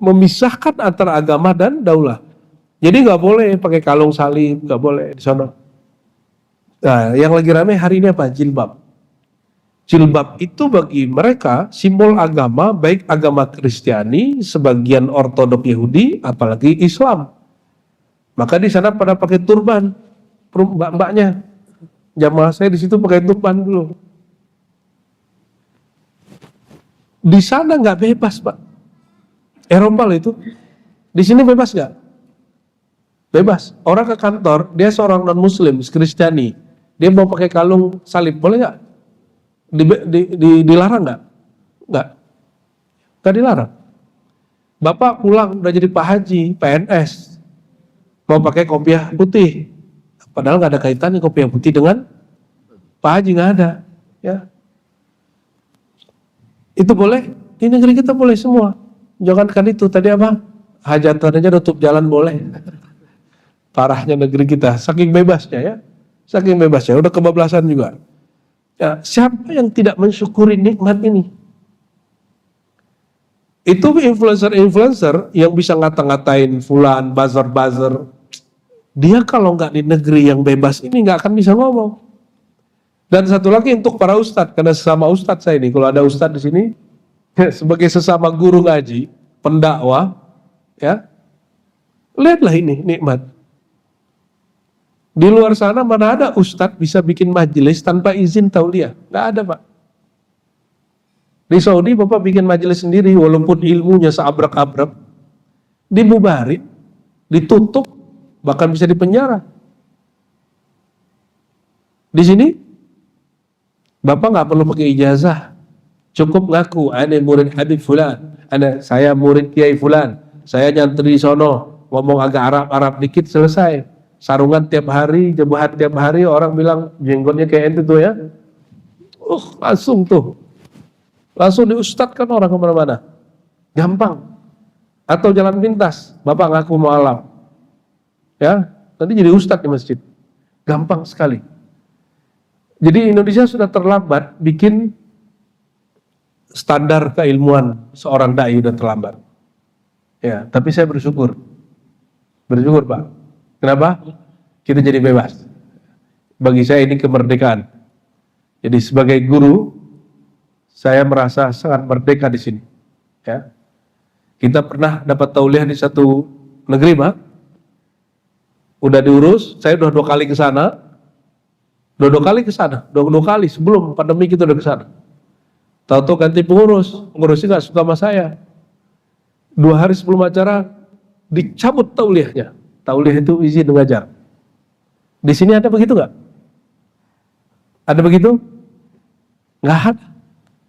Memisahkan antara agama dan daulah. Jadi nggak boleh pakai kalung salib, nggak boleh di sana. Nah, yang lagi ramai hari ini apa? Jilbab. Jilbab itu bagi mereka simbol agama, baik agama Kristiani, sebagian Ortodok Yahudi, apalagi Islam. Maka di sana pada pakai turban, mbak-mbaknya. Jamaah saya di situ pakai turban dulu. Di sana nggak bebas Pak. Eropa itu. Di sini bebas nggak? Bebas. Orang ke kantor, dia seorang non Muslim, Kristiani, dia mau pakai kalung salib, boleh nggak? Dilarang nggak? Nggak dilarang. Bapak pulang udah jadi Pak Haji, PNS, mau pakai kopiah putih, padahal nggak ada kaitannya kopiah putih dengan Pak Haji, nggak ada, ya. Itu boleh, di negeri kita boleh semua. Jangankan itu, tadi apa? Hajatan aja tutup jalan boleh. Parahnya negeri kita, saking bebasnya ya. Saking bebasnya, udah kebablasan juga. Ya, siapa yang tidak mensyukuri nikmat ini? Itu influencer-influencer yang bisa ngata-ngatain fulan, buzzer-buzzer. Dia kalau nggak di negeri yang bebas ini nggak akan bisa ngomong. Dan satu lagi untuk para ustadz, karena sesama ustadz saya ini, kalau ada ustadz di sini, sebagai sesama guru ngaji, pendakwah, ya, lihatlah ini nikmat. Di luar sana mana ada ustadz bisa bikin majelis tanpa izin tauliah? Nggak ada Pak. Di Saudi Bapak bikin majelis sendiri, walaupun ilmunya seabrek-abrek, dibubarin, ditutup, bahkan bisa dipenjara. Di sini Bapak nggak perlu pakai ijazah, Cukup ngaku, ana murid Habib Fulan, saya murid Kiai Fulan, saya nyantri di sono, ngomong agak Arab-Arab dikit selesai. Sarungan tiap hari, jebahat tiap hari, orang bilang jenggotnya kayak ente tuh ya. Langsung tuh. Langsung diustadkan orang kemana-mana. Gampang. Atau jalan pintas, bapak ngaku mualaf. Ya, nanti jadi ustadz di masjid. Gampang sekali. Jadi Indonesia sudah terlambat bikin standar keilmuan seorang dai udah terlambat. Ya, tapi saya bersyukur. Bersyukur, Pak. Kenapa? Kita jadi bebas. Bagi saya ini kemerdekaan. Jadi sebagai guru, saya merasa sangat merdeka di sini. Ya. Kita pernah dapat tauliah di satu negeri, Pak. Udah diurus, saya udah 2 kali ke sana. Dua kali sebelum pandemi kita udah ke sana. Tahu-tahu ganti pengurusnya nggak suka sama saya. 2 hari sebelum acara dicabut tauliahnya. Tauliah itu izin mengajar. Di sini ada begitu nggak? Ada begitu? Nggak ada.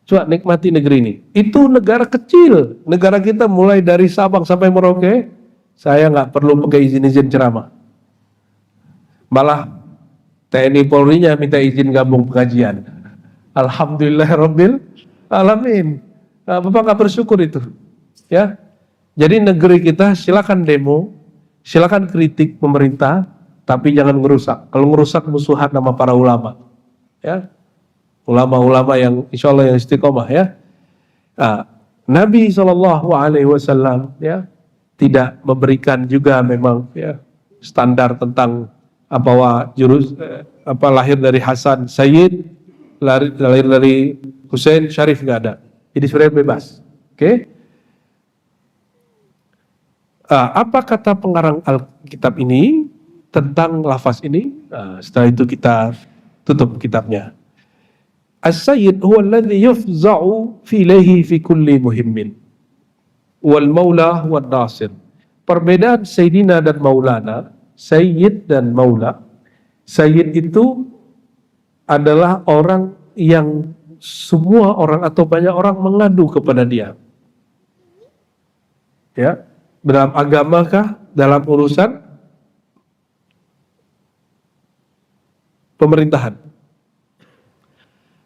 Coba nikmati negeri ini. Itu negara kecil. Negara kita mulai dari Sabang sampai Merauke, saya nggak perlu pakai izin ceramah. Malah TNI Polri-nya minta izin gabung pengajian. Alhamdulillahirabbil alamin. Bapak nggak bersyukur itu, ya. Jadi negeri kita silakan demo, silakan kritik pemerintah, tapi jangan ngerusak. Kalau ngerusak musuhan nama para ulama, ya. Ulama-ulama yang insya Allah yang istiqomah, ya. Nabi SAW, ya, tidak memberikan juga memang, ya, standar tentang lahir dari Hasan Sayyid, lahir dari Husain Syarif, nggak ada. Jadi sebenarnya bebas. Oke? Apa kata pengarang Alkitab ini tentang lafaz ini? Setelah itu kita tutup kitabnya. As-Sayyid huwa alladhi yufza'u fi ilayhi fi kulli muhimmin. Wal Maula huwa Nasir. Perbedaan Sayyidina dan Maulana, Sayyid dan Maula. Sayyid itu adalah orang yang semua orang atau banyak orang mengadu kepada dia. Ya, dalam agama kah, dalam urusan pemerintahan.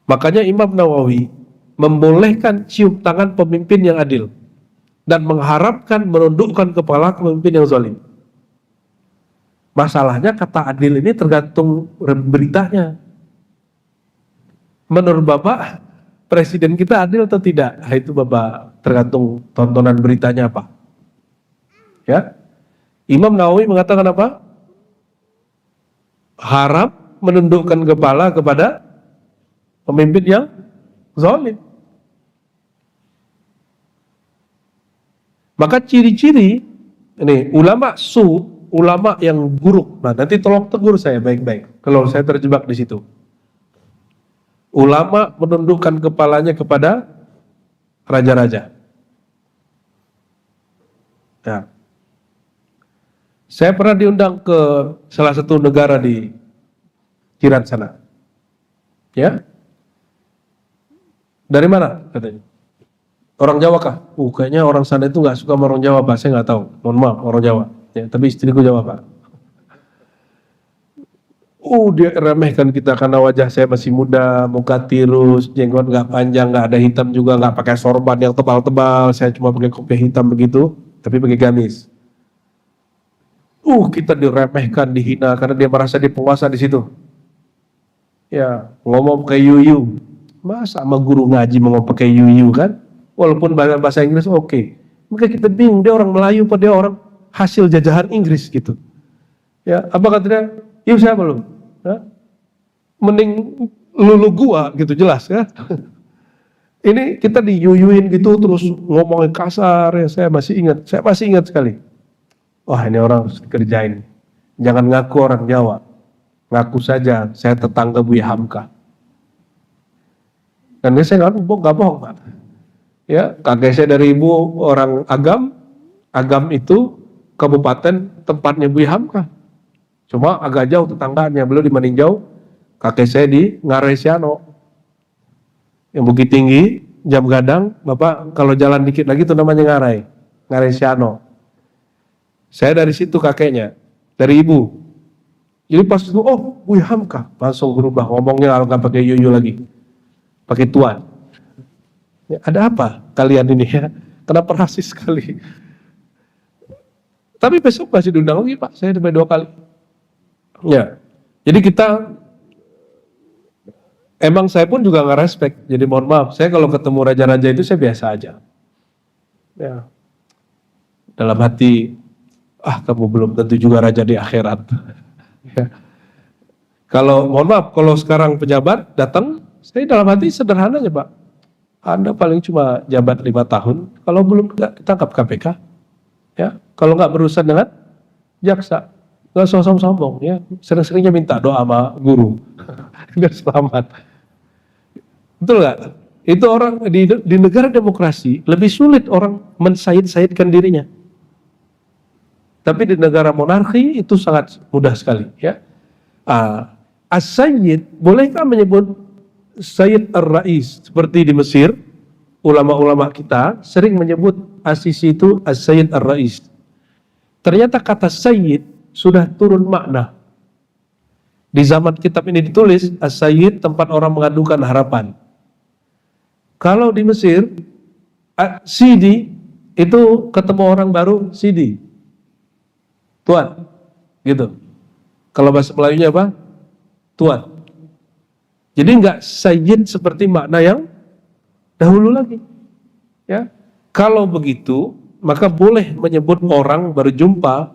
Makanya Imam Nawawi membolehkan cium tangan pemimpin yang adil dan mengharapkan menundukkan kepala pemimpin yang zalim. Masalahnya kata adil ini tergantung beritanya. Menurut Bapak, presiden kita adil atau tidak? Itu Bapak tergantung tontonan beritanya apa. Ya, Imam Nawawi mengatakan apa? Harap menundukkan kepala kepada pemimpin yang zalim. Maka ciri-ciri ini ulama ulama yang buruk. Nah, nanti tolong tegur saya baik-baik kalau saya terjebak di situ. Ulama menundukkan kepalanya kepada raja-raja. Ya. Saya pernah diundang ke salah satu negara di jiran sana. Ya. Dari mana katanya? Orang Jawa kah? Kayaknya orang sana itu nggak suka sama orang Jawa, Pak. Saya nggak tahu. Mohon maaf, orang Jawa. Ya, tapi istriku Jawa, Pak. Dia remehkan kita karena wajah saya masih muda, muka tirus, jenggot nggak panjang, nggak ada hitam juga, nggak pakai sorban yang tebal-tebal. Saya cuma pakai kopiah hitam begitu, tapi pakai gamis. Kita diremehkan, dihina karena dia merasa dia penguasa di situ. Ya, ngomong pakai yuyu. Masa sama guru ngaji mau pakai yuyu kan? Walaupun bahasa Inggris oke. Maka kita bingung, dia orang Melayu apa dia orang hasil jajahan Inggris gitu. Ya, apa katanya? Yuk siapa lu? Mending lulu gua gitu, jelas kan? Ini kita diyuyuin gitu terus ngomongin kasar ya, saya masih ingat sekali. Wah, ini orang harus dikerjain. Jangan ngaku orang Jawa. Ngaku saja saya tetangga Buya Hamka. Dan saya nggak bohong, Pak. Ya, kakek saya dari ibu orang Agam itu kabupaten tempatnya Buya Hamka. Cuma agak jauh tetangganya, beliau di Maninjau, kakek saya di Ngaresiano, yang Bukit Tinggi, jam gadang, Bapak kalau jalan dikit lagi itu namanya Ngarai Siano. Saya dari situ kakeknya, dari ibu. Jadi pas itu, oh Buya Hamka, langsung berubah ngomongnya, nggak pakai yuyu lagi, pakai tuan. Ya, ada apa kalian ini ya? Kenapa rasis sekali? Tapi besok masih diundang lagi Pak, saya sampai 2 kali. Ya, jadi kita emang saya pun juga nggak respect. Jadi mohon maaf, saya kalau ketemu raja-raja itu saya biasa aja. Ya, dalam hati, kamu belum tentu juga raja di akhirat. Ya. Kalau mohon maaf, kalau sekarang pejabat datang, saya dalam hati sederhana aja Pak. Anda paling cuma jabat 5 tahun, kalau belum ditangkap KPK, ya, kalau nggak berurusan dengan jaksa, nggak sombong, ya, sering-seringnya minta doa sama guru, biar selamat. Betul nggak? Itu orang di negara demokrasi lebih sulit orang mensayid-sayidkan dirinya. Tapi di negara monarki itu sangat mudah sekali, ya. As-Sayyid, bolehkah menyebut Sayyid Ar-Rais seperti di Mesir? Ulama-ulama kita sering menyebut As-Sisi itu As-Sayyid Ar-Rais. Ternyata kata Sayyid sudah turun makna. Di zaman kitab ini ditulis As-Sayyid, tempat orang mengadukan harapan. Kalau di Mesir, Sidi itu ketemu orang baru, Sidi, Tuan, gitu. Kalau bahasa Melayunya apa? Tuan. Jadi enggak Sayyid seperti makna yang dahulu lagi. Ya. Kalau begitu, maka boleh menyebut orang berjumpa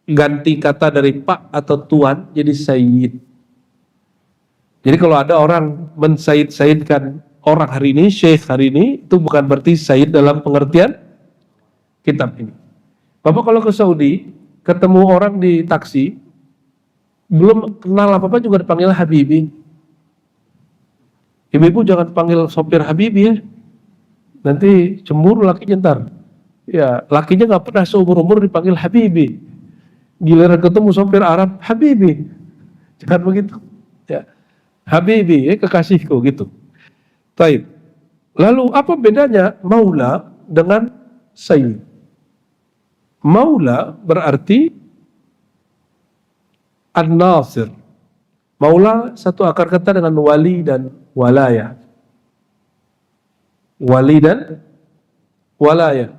ganti kata dari Pak atau Tuan jadi Sayyid. Jadi kalau ada orang mensayid-sayidkan orang hari ini, Syekh hari ini, itu bukan berarti Sayyid dalam pengertian kitab ini. Bapak kalau ke Saudi, ketemu orang di taksi, belum kenal apa-apa juga dipanggil Habibi. Ibu-ibu jangan panggil sopir Habibi ya, nanti cemburu lakinya ntar. Ya, lakinya nggak pernah seumur-umur dipanggil Habibi. Giliran ketemu sopir Arab, Habibi. Jangan begitu. Ya, Habibi, kekasihku gitu. Taib. Lalu apa bedanya Maula dengan Sayyid? Maula berarti An-Nasir. Maula satu akar kata dengan wali dan walaya. Wali dan walaya.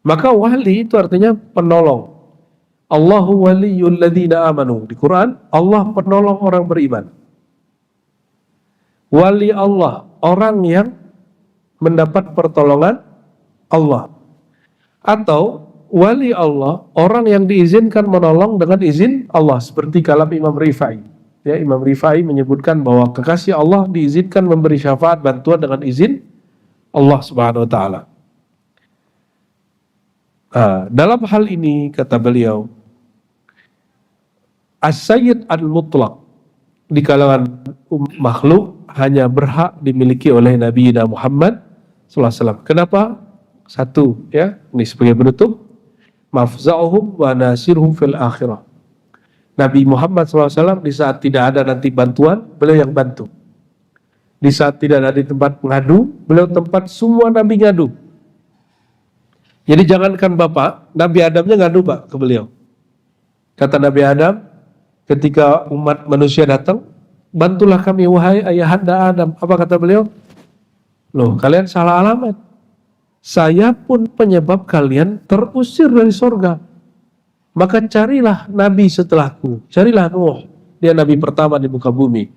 Maka wali itu artinya penolong. Allahu waliyul ladzina amanu. Di Quran, Allah penolong orang beriman. Wali Allah, orang yang mendapat pertolongan Allah. Atau wali Allah, orang yang diizinkan menolong dengan izin Allah, seperti kalam Imam Rifai. Ya, Imam Rifai menyebutkan bahwa kekasih Allah diizinkan memberi syafaat bantuan dengan izin Allah Subhanahu wa taala. Dalam hal ini kata beliau, As-Sayyid al-Mutlaq di kalangan makhluk hanya berhak dimiliki oleh Nabi Muhammad SAW. Kenapa? Satu, ya, ini sebagai penutup, mafza'uhum wa nasirhum fil akhirah. Nabi Muhammad SAW di saat tidak ada nanti bantuan, beliau yang bantu. Di saat tidak ada di tempat mengadu, beliau tempat semua Nabi ngadu. Jadi jangankan Bapak, Nabi Adamnya ngadu Pak ke beliau. Kata Nabi Adam, ketika umat manusia datang, bantulah kami wahai ayahanda Adam. Apa kata beliau? Loh, kalian salah alamat. Saya pun penyebab kalian terusir dari sorga. Maka carilah Nabi setelahku. Carilah Nuh. Dia Nabi pertama di muka bumi.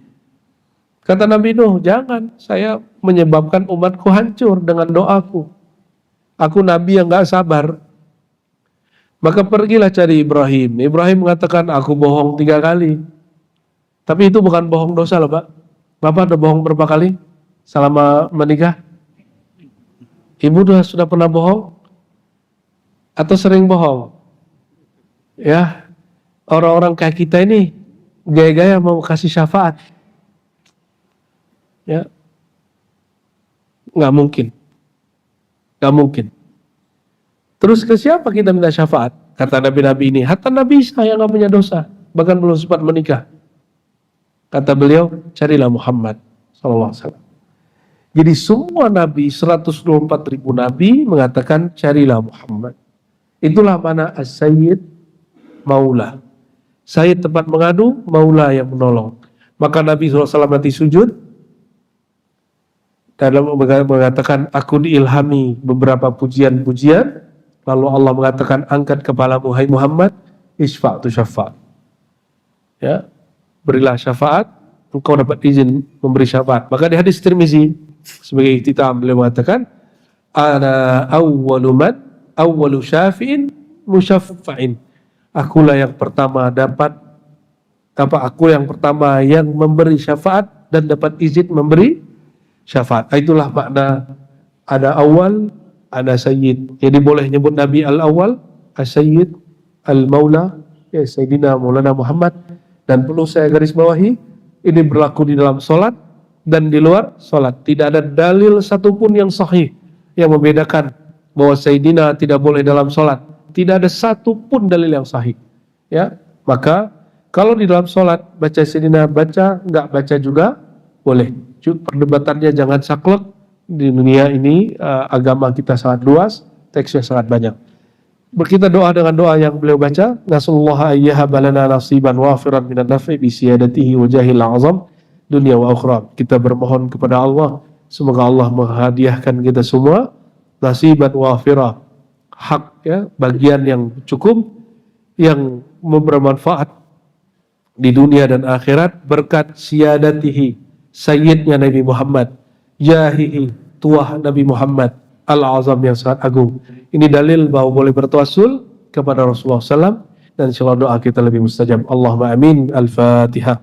Kata Nabi Nuh, jangan. Saya menyebabkan umatku hancur dengan doaku. Aku Nabi yang gak sabar. Maka pergilah cari Ibrahim. Ibrahim mengatakan, aku bohong 3 kali. Tapi itu bukan bohong dosa loh Pak. Bapak ada bohong berapa kali selama menikah? Ibu sudah pernah bohong? Atau sering bohong? Ya, orang-orang kayak kita ini gaya-gaya mau kasih syafaat. Ya, nggak mungkin. Nggak mungkin. Terus ke siapa kita minta syafaat? Kata Nabi-Nabi ini, hatta Nabi Isa yang nggak punya dosa, bahkan belum sempat menikah. Kata beliau, carilah Muhammad SAW. Jadi semua nabi, 124.000 nabi mengatakan carilah Muhammad. Itulah mana as-sayyid maula. Sayyid tempat mengadu, maula yang menolong. Maka Nabi SAW nanti sujud dalam mengatakan aku diilhami beberapa pujian-pujian, lalu Allah mengatakan angkat kepalamu hai Muhammad, isfa'tu syafa'. Ya, berilah syafaat, engkau dapat izin memberi syafaat. Maka di hadis Tirmizi sebagai ikhtitam beliau mengatakan ana awwalu syafi'in musyaffa'in. Akulah yang pertama aku yang pertama yang memberi syafaat dan dapat izin memberi syafaat. Itulah makna ada awal, ada sayyid. Jadi boleh nyebut Nabi al-awwal, as-sayyid, al-maula, ya Sayyidina Maulana Muhammad. Dan perlu saya garis bawahi, ini berlaku di dalam solat dan di luar solat. Tidak ada dalil satupun yang sahih yang membedakan bahwa Sayyidina tidak boleh dalam solat. Tidak ada satupun dalil yang sahih. Ya, maka kalau di dalam solat baca Sayyidina, baca, enggak baca juga boleh. Perdebatannya jangan saklek. Di dunia ini agama kita sangat luas, teksnya sangat banyak. Kita doa dengan doa yang beliau baca, nasallallahu ayyahaba lana nasiban wafiran minan nafi bi siyadatihi wa jahil azam dunia wa ukhra. Kita bermohon kepada Allah, semoga Allah menghadiahkan kita semua nasiban wafira, hak, ya, bagian yang cukup, yang bermanfaat di dunia dan akhirat berkat siyadatihi, sayyidnya Nabi Muhammad, jahihi, tuah Nabi Muhammad, al-azam yang sangat agung. Ini dalil bahwa boleh bertawassul kepada Rasulullah SAW, dan insyaAllah doa kita lebih mustajab. Allahumma amin. Al-Fatihah.